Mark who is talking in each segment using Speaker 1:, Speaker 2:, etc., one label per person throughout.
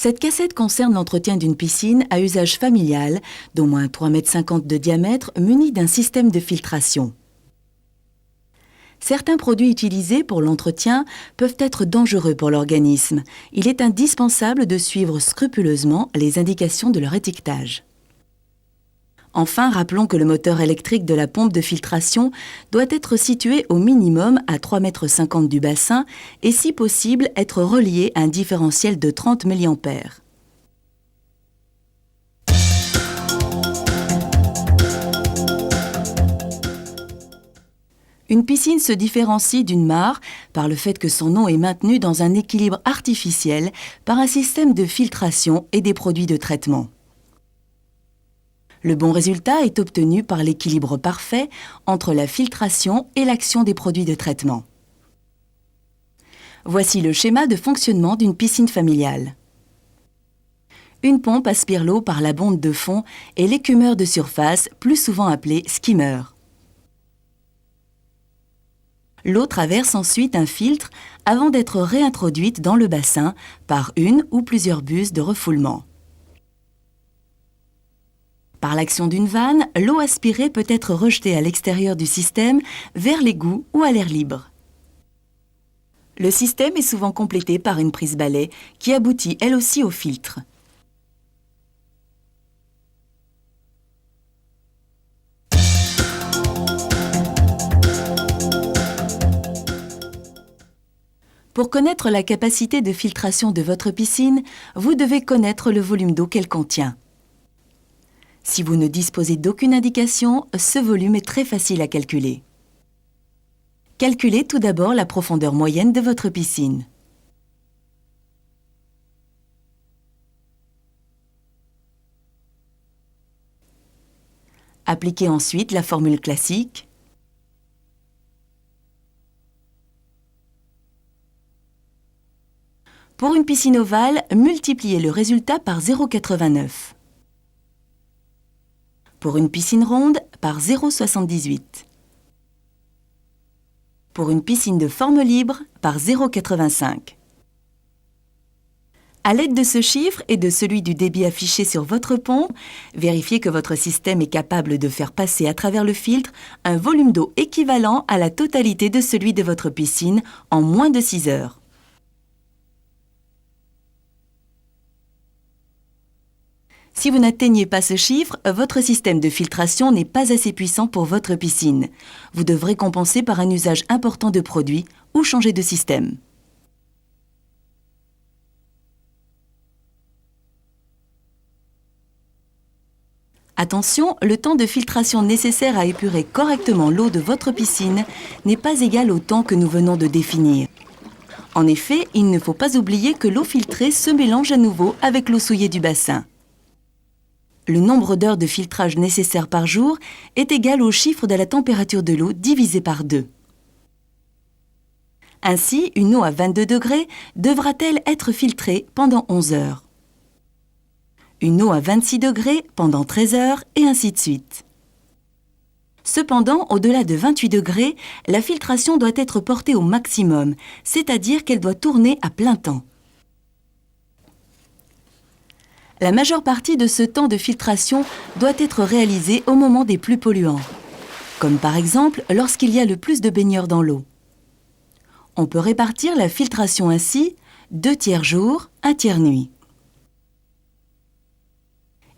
Speaker 1: Cette cassette concerne l'entretien d'une piscine à usage familial d'au moins 3,50 m de diamètre munie d'un système de filtration. Certains produits utilisés pour l'entretien peuvent être dangereux pour l'organisme. Il est indispensable de suivre scrupuleusement les indications de leur étiquetage. Enfin, rappelons que le moteur électrique de la pompe de filtration doit être situé au minimum à 3,50 m du bassin et si possible être relié à un différentiel de 30 mA. Une piscine se différencie d'une mare par le fait que son eau est maintenue dans un équilibre artificiel par un système de filtration et des produits de traitement. Le bon résultat est obtenu par l'équilibre parfait entre la filtration et l'action des produits de traitement. Voici le schéma de fonctionnement d'une piscine familiale. Une pompe aspire l'eau par la bonde de fond et l'écumeur de surface, plus souvent appelé skimmer. L'eau traverse ensuite un filtre avant d'être réintroduite dans le bassin par une ou plusieurs buses de refoulement. Par l'action d'une vanne, l'eau aspirée peut être rejetée à l'extérieur du système vers l'égout ou à l'air libre. Le système est souvent complété par une prise balai qui aboutit elle aussi au filtre. Pour connaître la capacité de filtration de votre piscine, vous devez connaître le volume d'eau qu'elle contient. Si vous ne disposez d'aucune indication, ce volume est très facile à calculer. Calculez tout d'abord la profondeur moyenne de votre piscine. Appliquez ensuite la formule classique. Pour une piscine ovale, multipliez le résultat par 0,89. Pour une piscine ronde, par 0,78. Pour une piscine de forme libre, par 0,85. À l'aide de ce chiffre et de celui du débit affiché sur votre pompe, vérifiez que votre système est capable de faire passer à travers le filtre un volume d'eau équivalent à la totalité de celui de votre piscine en moins de 6 heures. Si vous n'atteignez pas ce chiffre, votre système de filtration n'est pas assez puissant pour votre piscine. Vous devrez compenser par un usage important de produits ou changer de système. Attention, le temps de filtration nécessaire à épurer correctement l'eau de votre piscine n'est pas égal au temps que nous venons de définir. En effet, il ne faut pas oublier que l'eau filtrée se mélange à nouveau avec l'eau souillée du bassin. Le nombre d'heures de filtrage nécessaire par jour est égal au chiffre de la température de l'eau divisé par 2. Ainsi, une eau à 22 degrés devra-t-elle être filtrée pendant 11 heures. Une eau à 26 degrés pendant 13 heures et ainsi de suite. Cependant, au-delà de 28 degrés, la filtration doit être portée au maximum, c'est-à-dire qu'elle doit tourner à plein temps. La majeure partie de ce temps de filtration doit être réalisée au moment des plus polluants, comme par exemple lorsqu'il y a le plus de baigneurs dans l'eau. On peut répartir la filtration ainsi, 2 tiers jour, 1 tiers nuit.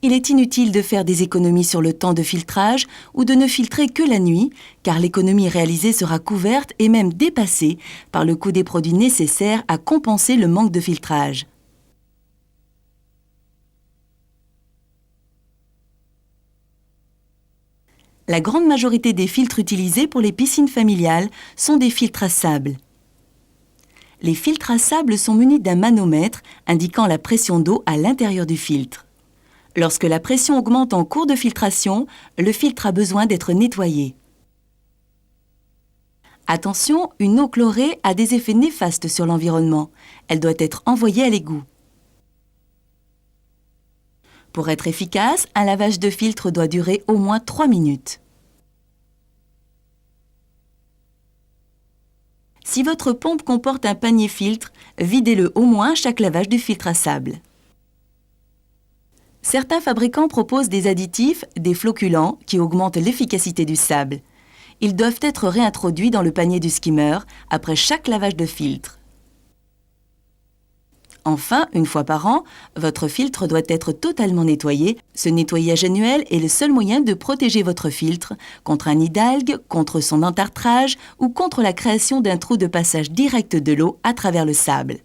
Speaker 1: Il est inutile de faire des économies sur le temps de filtrage ou de ne filtrer que la nuit, car l'économie réalisée sera couverte et même dépassée par le coût des produits nécessaires à compenser le manque de filtrage. La grande majorité des filtres utilisés pour les piscines familiales sont des filtres à sable. Les filtres à sable sont munis d'un manomètre indiquant la pression d'eau à l'intérieur du filtre. Lorsque la pression augmente en cours de filtration, le filtre a besoin d'être nettoyé. Attention, une eau chlorée a des effets néfastes sur l'environnement. Elle doit être envoyée à l'égout. Pour être efficace, un lavage de filtre doit durer au moins 3 minutes. Si votre pompe comporte un panier filtre, videz-le au moins à chaque lavage du filtre à sable. Certains fabricants proposent des additifs, des flocculants, qui augmentent l'efficacité du sable. Ils doivent être réintroduits dans le panier du skimmer après chaque lavage de filtre. Enfin, une fois par an, votre filtre doit être totalement nettoyé. Ce nettoyage annuel est le seul moyen de protéger votre filtre contre un nid d'algues, contre son entartrage ou contre la création d'un trou de passage direct de l'eau à travers le sable.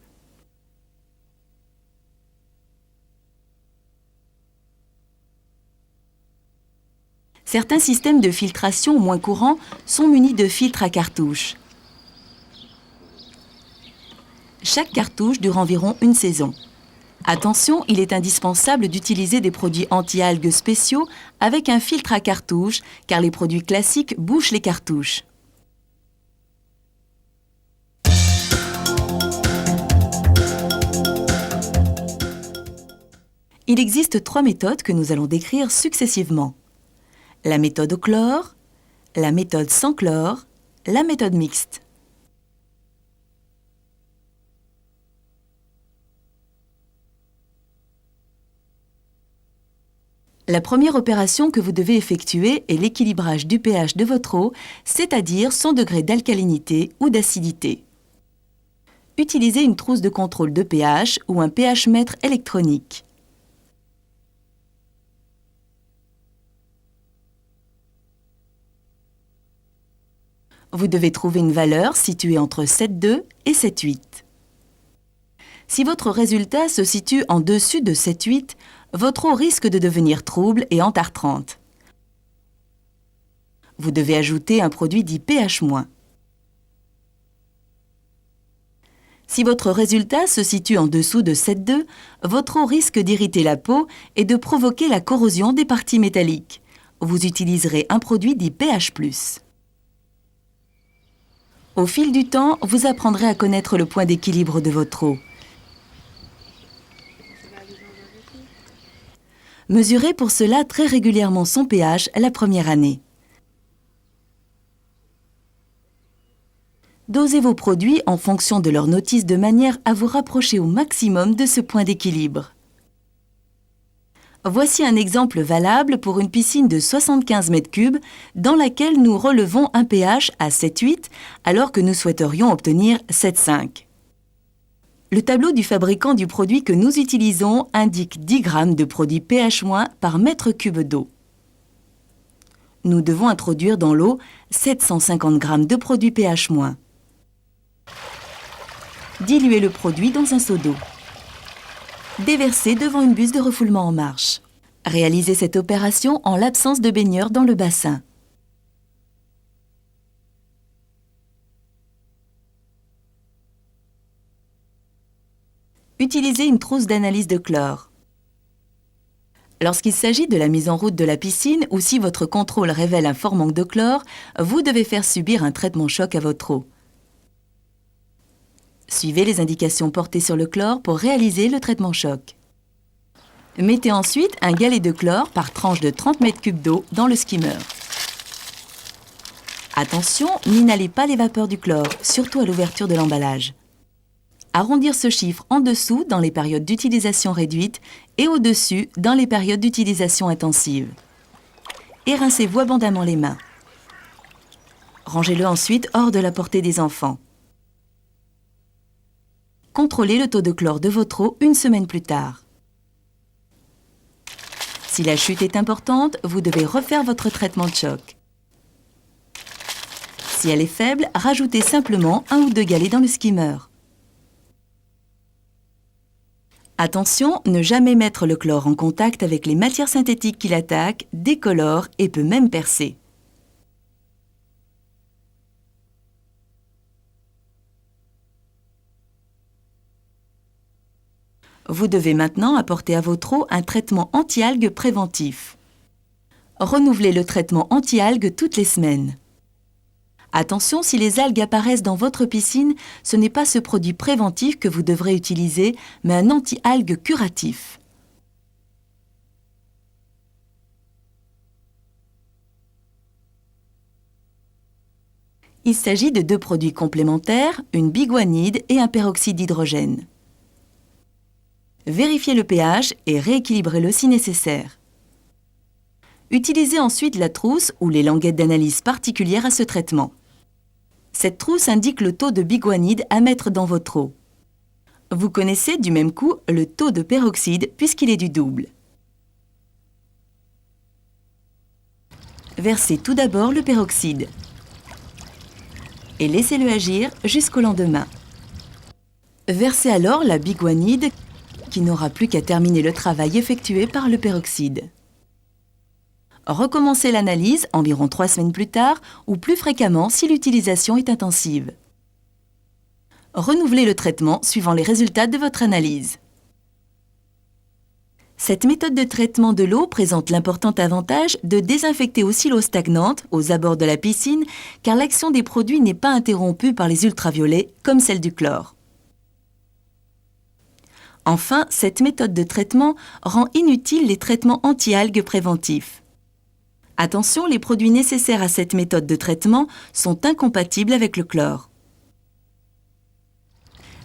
Speaker 1: Certains systèmes de filtration moins courants sont munis de filtres à cartouches. Chaque cartouche dure environ une saison. Attention, il est indispensable d'utiliser des produits anti-algues spéciaux avec un filtre à cartouche, car les produits classiques bouchent les cartouches. Il existe 3 méthodes que nous allons décrire successivement. La méthode au chlore, la méthode sans chlore, la méthode mixte. La première opération que vous devez effectuer est l'équilibrage du pH de votre eau, c'est-à-dire son degré d'alcalinité ou d'acidité. Utilisez une trousse de contrôle de pH ou un pH-mètre électronique. Vous devez trouver une valeur située entre 7,2 et 7,8. Si votre résultat se situe en dessus de 7,8, votre eau risque de devenir trouble et entartrante. Vous devez ajouter un produit dit pH-. Si votre résultat se situe en dessous de 7,2, votre eau risque d'irriter la peau et de provoquer la corrosion des parties métalliques. Vous utiliserez un produit dit pH+. Au fil du temps, vous apprendrez à connaître le point d'équilibre de votre eau. Mesurez pour cela très régulièrement son pH la première année. Dosez vos produits en fonction de leur notice de manière à vous rapprocher au maximum de ce point d'équilibre. Voici un exemple valable pour une piscine de 75 m3 dans laquelle nous relevons un pH à 7,8 alors que nous souhaiterions obtenir 7,5. Le tableau du fabricant du produit que nous utilisons indique 10 g de produit pH- par mètre cube d'eau. Nous devons introduire dans l'eau 750 g de produit pH-. Diluez le produit dans un seau d'eau. Déversez devant une buse de refoulement en marche. Réalisez cette opération en l'absence de baigneur dans le bassin. Utilisez une trousse d'analyse de chlore. Lorsqu'il s'agit de la mise en route de la piscine ou si votre contrôle révèle un fort manque de chlore, vous devez faire subir un traitement choc à votre eau. Suivez les indications portées sur le chlore pour réaliser le traitement choc. Mettez ensuite un galet de chlore par tranche de 30 m3 d'eau dans le skimmer. Attention, n'inhalez pas les vapeurs du chlore, surtout à l'ouverture de l'emballage. Arrondir ce chiffre en dessous dans les périodes d'utilisation réduite et au-dessus dans les périodes d'utilisation intensive. Et rincez-vous abondamment les mains. Rangez-le ensuite hors de la portée des enfants. Contrôlez le taux de chlore de votre eau une semaine plus tard. Si la chute est importante, vous devez refaire votre traitement de choc. Si elle est faible, rajoutez simplement 1 ou 2 galets dans le skimmer. Attention, ne jamais mettre le chlore en contact avec les matières synthétiques qui l'attaquent, décolore et peut même percer. Vous devez maintenant apporter à votre eau un traitement anti-algues préventif. Renouvelez le traitement anti-algues toutes les semaines. Attention, si les algues apparaissent dans votre piscine, ce n'est pas ce produit préventif que vous devrez utiliser, mais un anti-algues curatif. Il s'agit de 2 produits complémentaires, une biguanide et un peroxyde d'hydrogène. Vérifiez le pH et rééquilibrez-le si nécessaire. Utilisez ensuite la trousse ou les languettes d'analyse particulières à ce traitement. Cette trousse indique le taux de biguanide à mettre dans votre eau. Vous connaissez du même coup le taux de peroxyde puisqu'il est du double. Versez tout d'abord le peroxyde et laissez-le agir jusqu'au lendemain. Versez alors la biguanide qui n'aura plus qu'à terminer le travail effectué par le peroxyde. Recommencez l'analyse environ 3 semaines plus tard ou plus fréquemment si l'utilisation est intensive. Renouvelez le traitement suivant les résultats de votre analyse. Cette méthode de traitement de l'eau présente l'important avantage de désinfecter aussi l'eau stagnante aux abords de la piscine car l'action des produits n'est pas interrompue par les ultraviolets comme celle du chlore. Enfin, cette méthode de traitement rend inutiles les traitements anti-algues préventifs. Attention, les produits nécessaires à cette méthode de traitement sont incompatibles avec le chlore.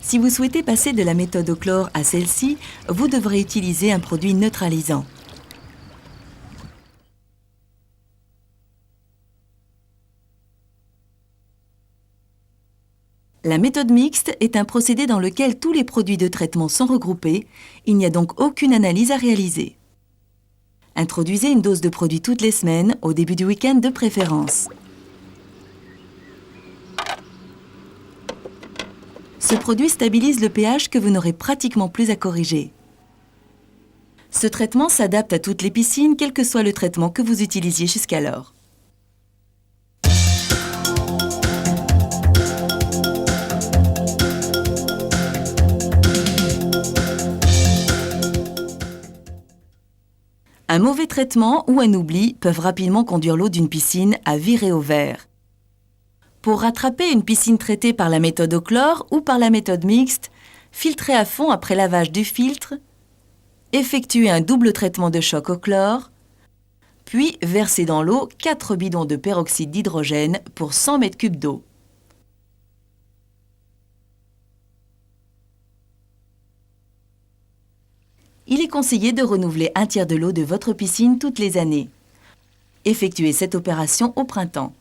Speaker 1: Si vous souhaitez passer de la méthode au chlore à celle-ci, vous devrez utiliser un produit neutralisant. La méthode mixte est un procédé dans lequel tous les produits de traitement sont regroupés, il n'y a donc aucune analyse à réaliser. Introduisez une dose de produit toutes les semaines, au début du week-end de préférence. Ce produit stabilise le pH que vous n'aurez pratiquement plus à corriger. Ce traitement s'adapte à toutes les piscines, quel que soit le traitement que vous utilisiez jusqu'alors. Un mauvais traitement ou un oubli peuvent rapidement conduire l'eau d'une piscine à virer au vert. Pour rattraper une piscine traitée par la méthode au chlore ou par la méthode mixte, filtrez à fond après lavage du filtre, effectuez un double traitement de choc au chlore, puis versez dans l'eau 4 bidons de peroxyde d'hydrogène pour 100 m3 d'eau. Il est conseillé de renouveler un tiers de l'eau de votre piscine toutes les années. Effectuez cette opération au printemps.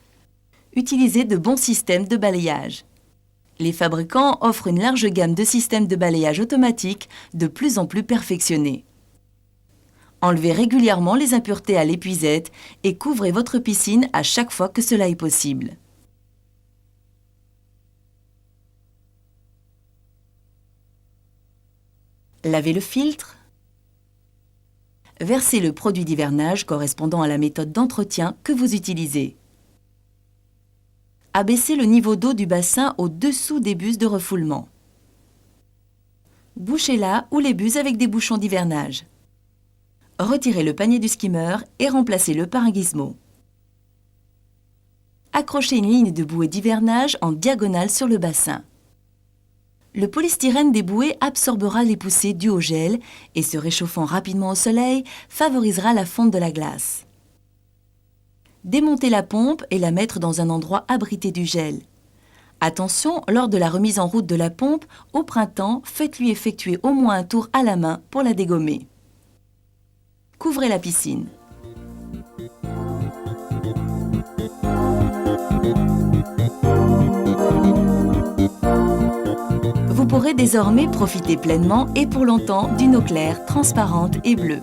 Speaker 1: Utilisez de bons systèmes de balayage. Les fabricants offrent une large gamme de systèmes de balayage automatique de plus en plus perfectionnés. Enlevez régulièrement les impuretés à l'épuisette et couvrez votre piscine à chaque fois que cela est possible. Lavez le filtre. Versez le produit d'hivernage correspondant à la méthode d'entretien que vous utilisez. Abaissez le niveau d'eau du bassin au-dessous des buses de refoulement. Bouchez-la ou les buses avec des bouchons d'hivernage. Retirez le panier du skimmer et remplacez-le par un gizmo. Accrochez une ligne de bouée d'hivernage en diagonale sur le bassin. Le polystyrène des bouées absorbera les poussées dues au gel et se réchauffant rapidement au soleil, favorisera la fonte de la glace. Démontez la pompe et la mettre dans un endroit abrité du gel. Attention, lors de la remise en route de la pompe, au printemps, faites-lui effectuer au moins un tour à la main pour la dégommer. Couvrez la piscine. Vous pourrez désormais profiter pleinement et pour longtemps d'une eau claire, transparente et bleue.